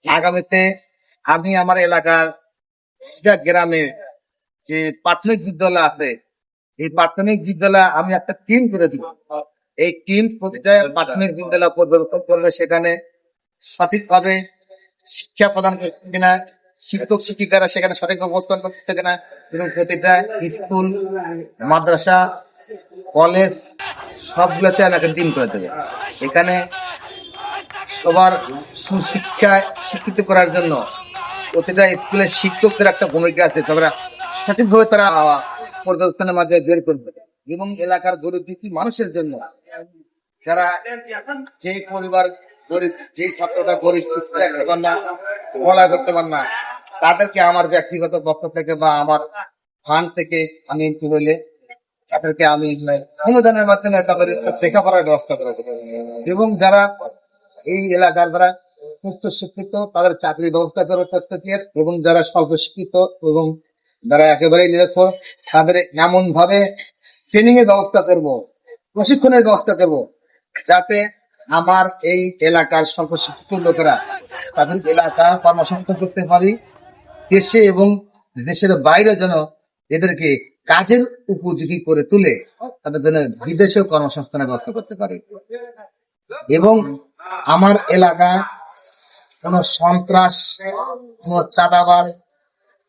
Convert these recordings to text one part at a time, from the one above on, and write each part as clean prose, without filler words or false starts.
আগামীতে আমি আমার এলাকার গ্রামে যে প্রাথমিক বিদ্যালয় আছে, এই প্রাথমিক বিদ্যালয়ে আমি একটা টিম করে দিব। এই টিম প্রতিটা প্রাথমিক বিদ্যালয় পর্যবেক্ষণ করবে, সেখানে সঠিকভাবে শিক্ষা প্রদান করছে কিনা, শিক্ষক শিক্ষিকারা সেখানে সঠিক অবস্থান করছে কিনা, এবং প্রতিটা স্কুল, মাদ্রাসা, কলেজ সবগুলোতে আমি একটা টিম করে দেবো। এখানে সবার সুশিক্ষায় শিক্ষিত করার জন্য প্রতিটা স্কুলের শিক্ষকদের একটা ভূমিকা আছে, তারা সঠিকভাবে তারা পর্যবেক্ষণের মাঝে বের করবে। এবং এলাকার গরিব দুঃখী মানুষের জন্য, যারা যে পরিবার গরিব, যে ছাত্রটা গরিব, পড়া করতে পার না, তাদেরকে আমার ব্যক্তিগত পক্ষ থেকে বা আমার ফান্ড থেকে আমি কি বলে তাদেরকে আমি অনুদানের মাধ্যমে তাদের লেখাপড়ার ব্যবস্থা করে দেবো। এবং যারা এই এলাকার যারা উচ্চ শিক্ষিত, তাদের চাকরির ব্যবস্থা করবে প্রত্যেকের। এবং যারা স্বল্প শিক্ষিত এবং যারা একেবারেই নিরক্ষর, তাদের এমন ভাবে ট্রেনিং এর ব্যবস্থা করব, প্রশিক্ষণের ব্যবস্থা করব, যাতে আমার এই এলাকার স্বল্প শিক্ষিত লোকেরা তাদের এলাকা কর্মসংস্থান করতে পারি। দেশে এবং দেশের বাইরে যেন এদেরকে কাজের উপযোগী করে তুলে তাদের জন্য বিদেশেও কর্মসংস্থানের ব্যবস্থা করতে পারে। এবং আমার এলাকা কোন সন্ত্রাস, কোন চাঁদাবাজ,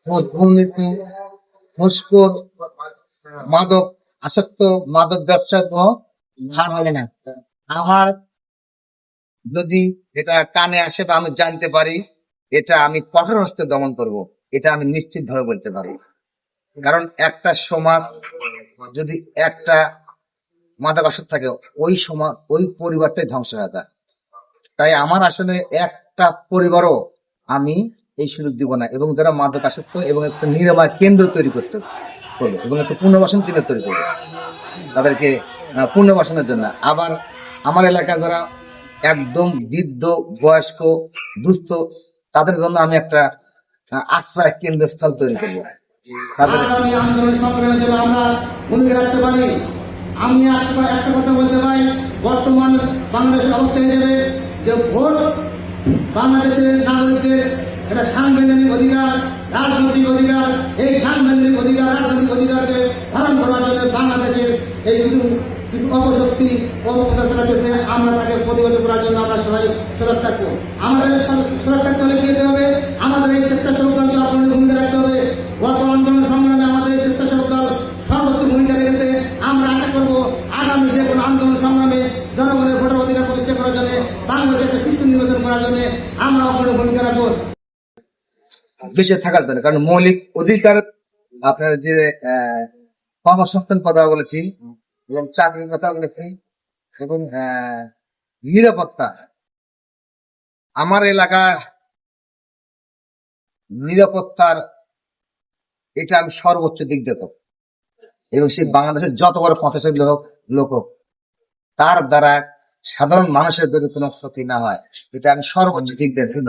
কোন দুর্নীতি, ঘুষখোর, মাদক আসক্ত, মাদক ব্যবসার কোন ভান হবে না। আমার যদি এটা কানে আসে বা আমি জানতে পারি, এটা আমি কঠোর হস্তে দমন করব, এটা আমি নিশ্চিত ভাবে বলতে পারি। কারণ একটা সমাজ যদি একটা মাদকাসক্ত থাকে, ওই সমাজ, ওই পরিবারটাই ধ্বংস হয়ে যায়। তাই আমার আসলে একটা পরিবারও আমি এই সুযোগ দিব না। এবং যারা মাদকাসক্ত, এবং একটা নিরাময় কেন্দ্র তৈরি করতে করবো, এবং একটা পুনর্বাসন কেন্দ্র তৈরি করবো তাদেরকে পুনর্বাসনের জন্য। আবার আমার এলাকায় যারা একদম বৃদ্ধ, বয়স্ক, দুস্থ, তাদের জন্য আমি একটা আশ্রয় কেন্দ্রস্থল তৈরি করবো। তাদের আন্দোলন সংগ্রামের জন্য আমরা ভূমিকা রাখতে পারি। আমি একটা কথা বলতে পারি, বর্তমান বাংলাদেশের অবস্থা হিসেবে যে ভোট বাংলাদেশের নাগরিকদের এটা সাংবিধানিক অধিকার, রাজনৈতিক অধিকার। এই সাংবিধানিক অধিকার, রাজনৈতিক অধিকারকে পালন করার জন্য বাংলাদেশের এই কিছু অপশক্তি অপপ্রচার আমরা তাকে প্রতিহত করার জন্য আমরা সবাই সজাগ থাকবো। আমাদের সজাগ থাকতে হলে কি হতে হবে? আমাদের এই স্বেচ্ছাসেবক দলকে আপনাদের ভূমিকা রাখতে হবে। গত আন্দোলন সংগ্রামে আমাদের এই স্বেচ্ছাসেবক দল সর্বোচ্চ ভূমিকা রেখেছে। আমরা আশা করবো আগামী যে কোনো আন্দোলন সংগ্রামে জনগণের ভোটার অধিকার প্রতিষ্ঠা করার জন্য, বাংলাদেশে সুষ্ঠু নির্বাচন করার জন্য আমরা আপনাদের ভূমিকা রাখবো। বেঁচে থাকার জন্য, কারণ মৌলিক অধিকার আপনার যে কর্মসংস্থান কথা বলেছি, এবং চাকরির কথা বলেছি, এবং নিরাপত্তা। আমার এলাকা নিরাপত্তার এটা আমি সর্বোচ্চ দিক দেখো, এবং সেই বাংলাদেশের যত বড় পঞ্চাশের লোক হোক, তার দ্বারা সাধারণ মানুষের যদি কোনো ক্ষতি না হয়, এটা আমি সর্বোচ্চ দিক দেখে